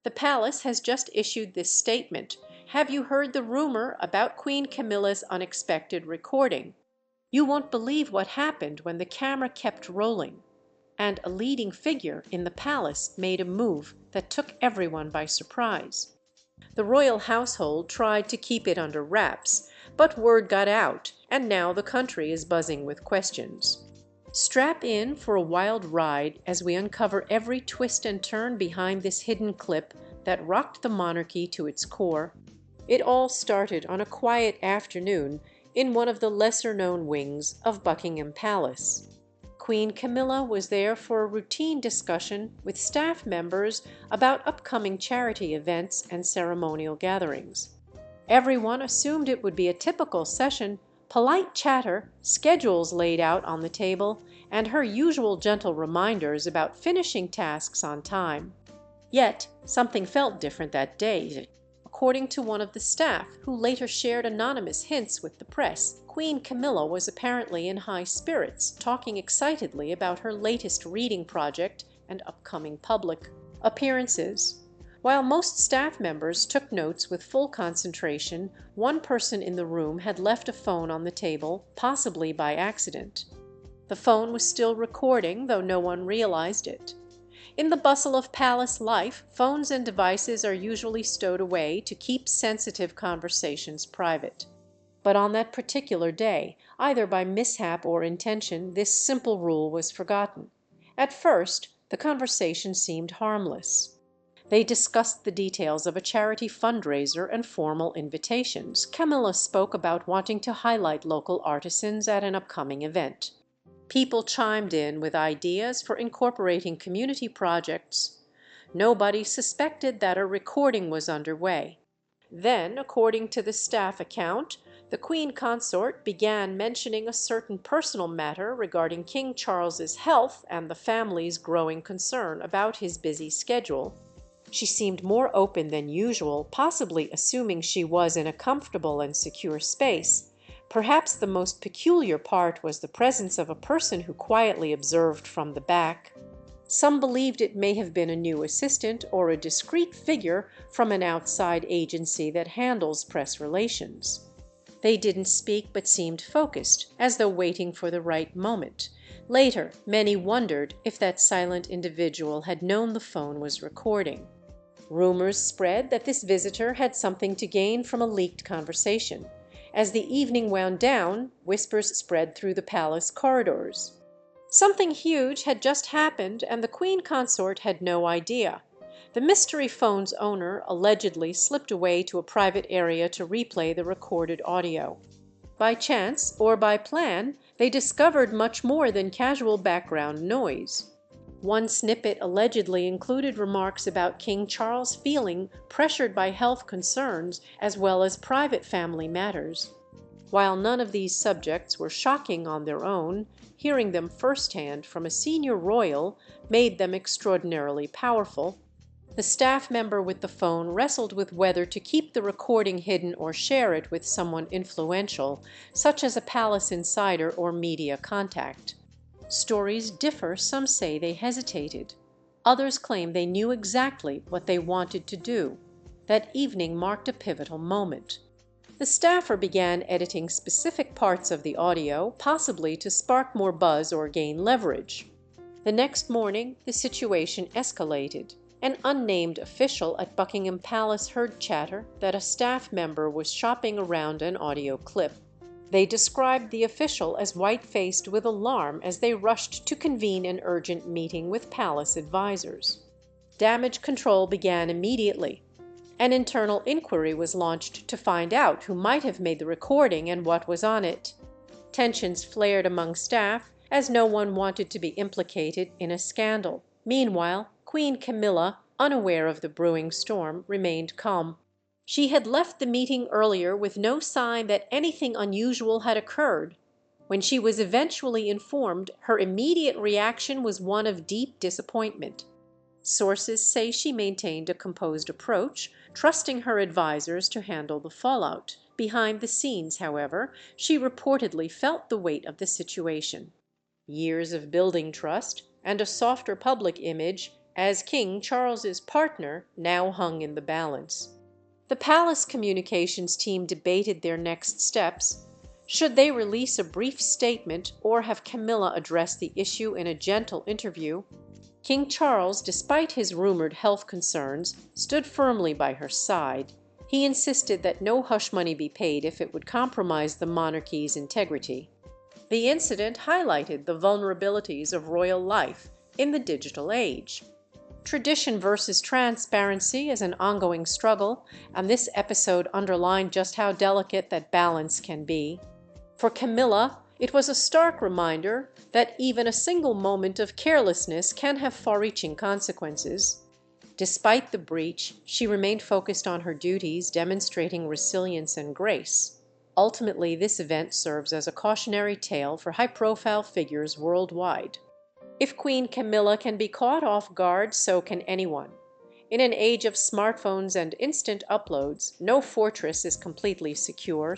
The palace has just issued this statement. Have you heard the rumor about Queen Camilla's unexpected recording? You won't believe what happened when the camera kept rolling." And a leading figure in the palace made a move that took everyone by surprise. The royal household tried to keep it under wraps, but word got out, and now the country is buzzing with questions. Strap in for a wild ride as we uncover every twist and turn behind this hidden clip that rocked the monarchy to its core. It all started on a quiet afternoon in one of the lesser-known wings of Buckingham Palace. Queen Camilla was there for a routine discussion with staff members about upcoming charity events and ceremonial gatherings. Everyone assumed it would be a typical session, polite chatter, schedules laid out on the table, and her usual gentle reminders about finishing tasks on time. Yet something felt different that day. According to one of the staff, who later shared anonymous hints with the press, Queen Camilla was apparently in high spirits, talking excitedly about her latest reading project and upcoming public appearances. While most staff members took notes with full concentration, one person in the room had left a phone on the table, possibly by accident. The phone was still recording, though no one realized it. In the bustle of palace life, phones and devices are usually stowed away to keep sensitive conversations private. But on that particular day, either by mishap or intention, this simple rule was forgotten. At first, the conversation seemed harmless. They discussed the details of a charity fundraiser and formal invitations. Camilla spoke about wanting to highlight local artisans at an upcoming event. People chimed in with ideas for incorporating community projects. Nobody suspected that a recording was underway. Then, according to the staff account, the Queen Consort began mentioning a certain personal matter regarding King Charles's health and the family's growing concern about his busy schedule. She seemed more open than usual, possibly assuming she was in a comfortable and secure space. Perhaps the most peculiar part was the presence of a person who quietly observed from the back. Some believed it may have been a new assistant or a discreet figure from an outside agency that handles press relations. They didn't speak but seemed focused, as though waiting for the right moment. Later, many wondered if that silent individual had known the phone was recording. Rumors spread that this visitor had something to gain from a leaked conversation. As the evening wound down, whispers spread through the palace corridors. Something huge had just happened, and the Queen Consort had no idea. The mystery phone's owner allegedly slipped away to a private area to replay the recorded audio. By chance, or by plan, they discovered much more than casual background noise. One snippet allegedly included remarks about King Charles feeling pressured by health concerns as well as private family matters. While none of these subjects were shocking on their own, hearing them firsthand from a senior royal made them extraordinarily powerful. The staff member with the phone wrestled with whether to keep the recording hidden or share it with someone influential, such as a palace insider or media contact. Stories differ. Some say they hesitated. Others claim they knew exactly what they wanted to do. That evening marked a pivotal moment. The staffer began editing specific parts of the audio, possibly to spark more buzz or gain leverage. The next morning, the situation escalated. An unnamed official at Buckingham Palace heard chatter that a staff member was shopping around an audio clip. They described the official as white-faced with alarm as they rushed to convene an urgent meeting with palace advisors. Damage control began immediately. An internal inquiry was launched to find out who might have made the recording and what was on it. Tensions flared among staff, as no one wanted to be implicated in a scandal. Meanwhile, Queen Camilla, unaware of the brewing storm, remained calm. She had left the meeting earlier with no sign that anything unusual had occurred. When she was eventually informed, her immediate reaction was one of deep disappointment. Sources say she maintained a composed approach, trusting her advisors to handle the fallout. Behind the scenes, however, she reportedly felt the weight of the situation. Years of building trust, and a softer public image, as King Charles's partner now hung in the balance. The palace communications team debated their next steps. Should they release a brief statement or have Camilla address the issue in a gentle interview? King Charles, despite his rumored health concerns, stood firmly by her side. He insisted that no hush money be paid if it would compromise the monarchy's integrity. The incident highlighted the vulnerabilities of royal life in the digital age. Tradition versus transparency is an ongoing struggle, and this episode underlined just how delicate that balance can be. For Camilla, it was a stark reminder that even a single moment of carelessness can have far-reaching consequences. Despite the breach, she remained focused on her duties, demonstrating resilience and grace. Ultimately, this event serves as a cautionary tale for high-profile figures worldwide. If Queen Camilla can be caught off guard, so can anyone. In an age of smartphones and instant uploads, no fortress is completely secure.